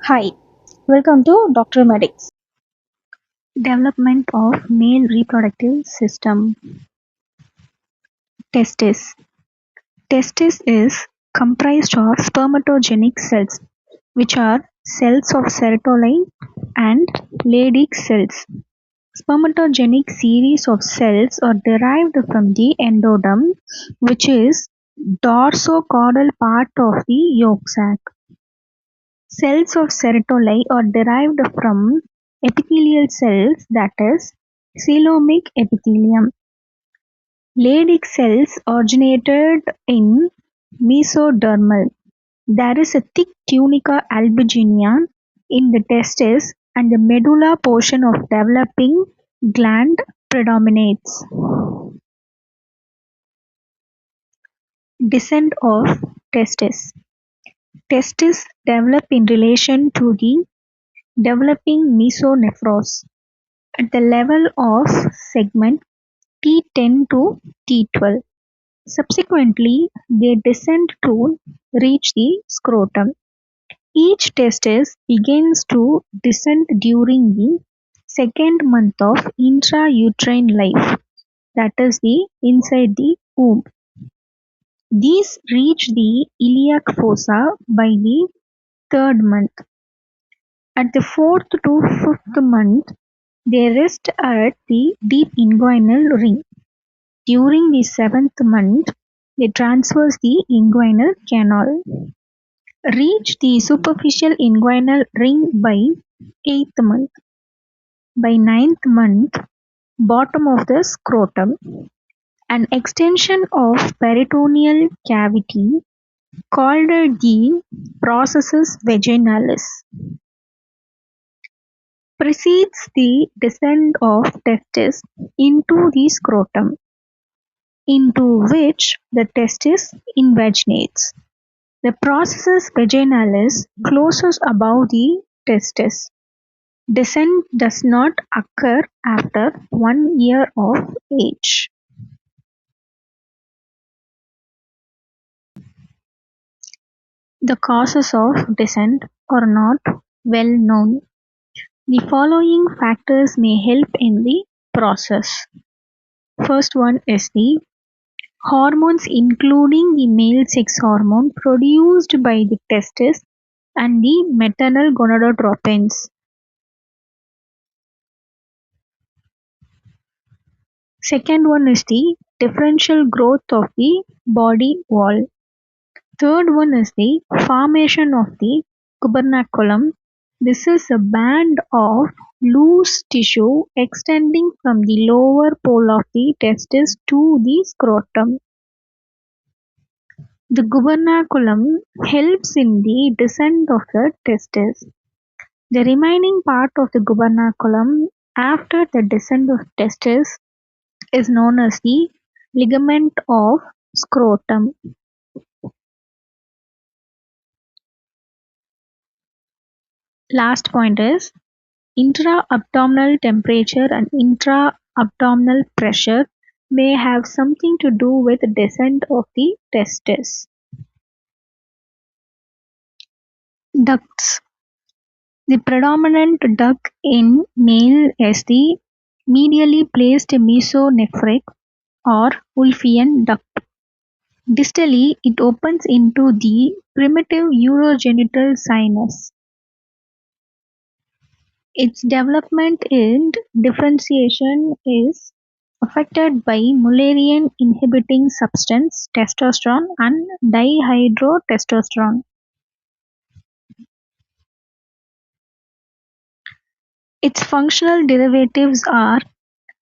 Hi, welcome to Dr. Medics. Development of male reproductive system. Testis. Testis is comprised of spermatogenic cells, which are cells of Sertoli and Leydig cells. Spermatogenic series of cells are derived from the endoderm, which is dorsocaudal part of the yolk sac. Cells of Sertoli are derived from epithelial cells, that is, coelomic epithelium. Leydig cells originated in mesodermal. There is a thick tunica albuginea in the testis and the medulla portion of developing gland predominates. Descent of testis. Testis develop in relation to the developing mesonephros at the level of segment T10 to T12. Subsequently, they descend to reach the scrotum. Each testis begins to descend during the second month of intrauterine life, that is, inside the womb. These reach the iliac fossa by the third month. At the fourth to fifth month, they rest at the deep inguinal ring. During the seventh month, they traverse the inguinal canal, reach the superficial inguinal ring by eighth month. By ninth month, bottom of the scrotum. An extension of peritoneal cavity called the processus vaginalis precedes the descent of testis into the scrotum, into which the testis invaginates. The processus vaginalis closes above the testis. Descent does not occur after 1 year of age. The causes of descent are not well known. The following factors may help in the process. First one is the hormones, including the male sex hormone produced by the testis and the maternal gonadotropins. Second one is the differential growth of the body wall. Third one is the formation of the gubernaculum. This is a band of loose tissue extending from the lower pole of the testis to the scrotum. The gubernaculum helps in the descent of the testis. The remaining part of the gubernaculum after the descent of testis is known as the ligament of scrotum. Last point is intra-abdominal temperature and intra-abdominal pressure may have something to do with descent of the testis. Ducts. The predominant duct in male is the medially placed mesonephric or Wolffian duct. Distally, it opens into the primitive urogenital sinus. Its development and differentiation is affected by Müllerian inhibiting substance testosterone and dihydrotestosterone. Its functional derivatives are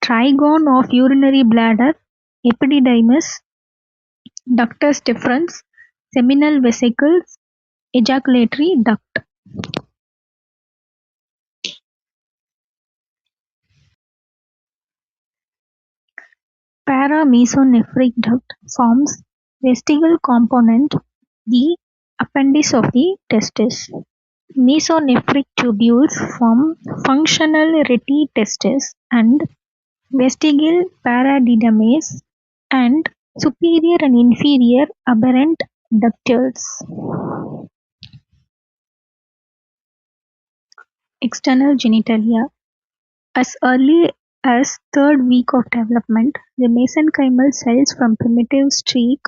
trigone of urinary bladder, epididymis, ductus deferens, seminal vesicles, ejaculatory duct. Paramesonephric duct forms vestigial component, the appendix of the testis. Mesonephric tubules form functional rete testis and vestigial paradidymis and superior and inferior aberrant ductules. External genitalia. As early as third week of development, the mesenchymal cells from primitive streak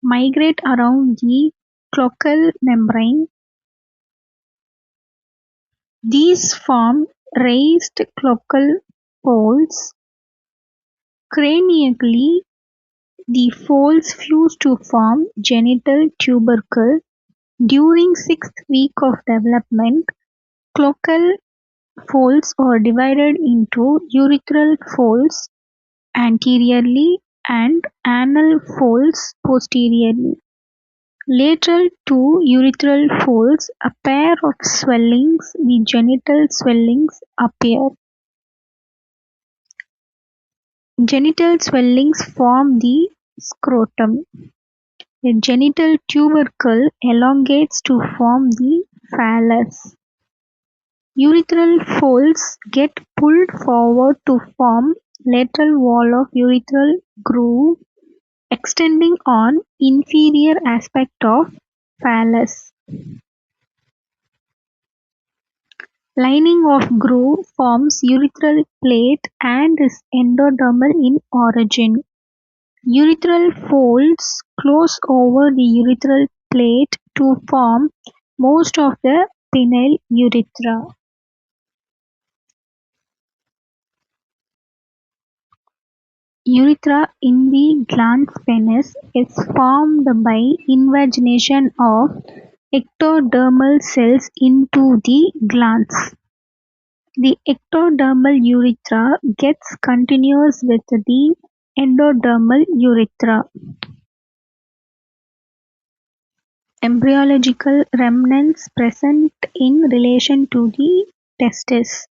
migrate around the cloacal membrane. These form raised cloacal folds. Cranially, the folds fuse to form genital tubercle. During sixth week of development, cloacal folds are divided into urethral folds anteriorly and anal folds posteriorly. Lateral to urethral folds, a pair of swellings, the genital swellings, appear. Genital swellings form the scrotum. The genital tubercle elongates to form the phallus. Urethral folds get pulled forward to form lateral wall of urethral groove extending on inferior aspect of phallus. Lining of groove forms urethral plate and is endodermal in origin. Urethral folds close over the urethral plate to form most of the penile urethra. Urethra in the glans penis is formed by invagination of ectodermal cells into the glans. The ectodermal urethra gets continuous with the endodermal urethra. Embryological remnants present in relation to the testes.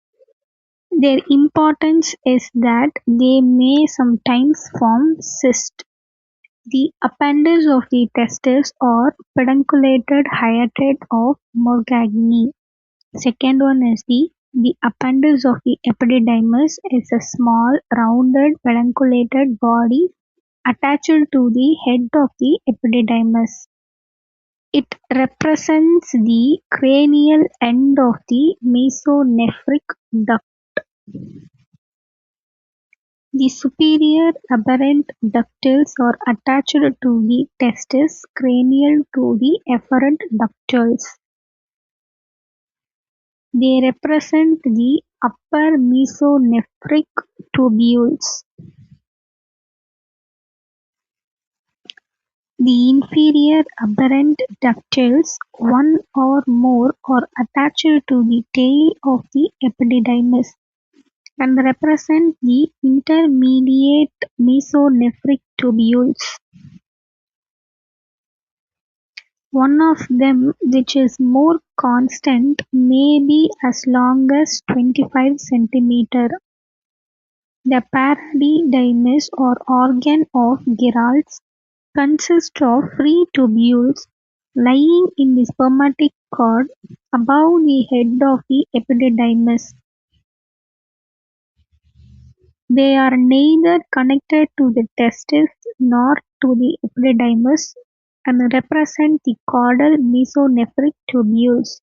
Their importance is that they may sometimes form cysts. The appendage of the testes or pedunculated hiatus of Morgagni. Second one is the appendage of the epididymis is a small, rounded, pedunculated body attached to the head of the epididymis. It represents the cranial end of the mesonephric duct. The superior aberrant ductils are attached to the testis, cranial to the efferent ductils. They represent the upper mesonephric tubules. The inferior aberrant ductils, one or more, are attached to the tail of the epididymis and represent the intermediate mesonephric tubules. One of them, which is more constant, may be as long as 25 cm. The paradydymis or organ of Gerlach consists of free tubules lying in the spermatic cord above the head of the epididymis. They are neither connected to the testis nor to the epididymis and represent the caudal mesonephric tubules.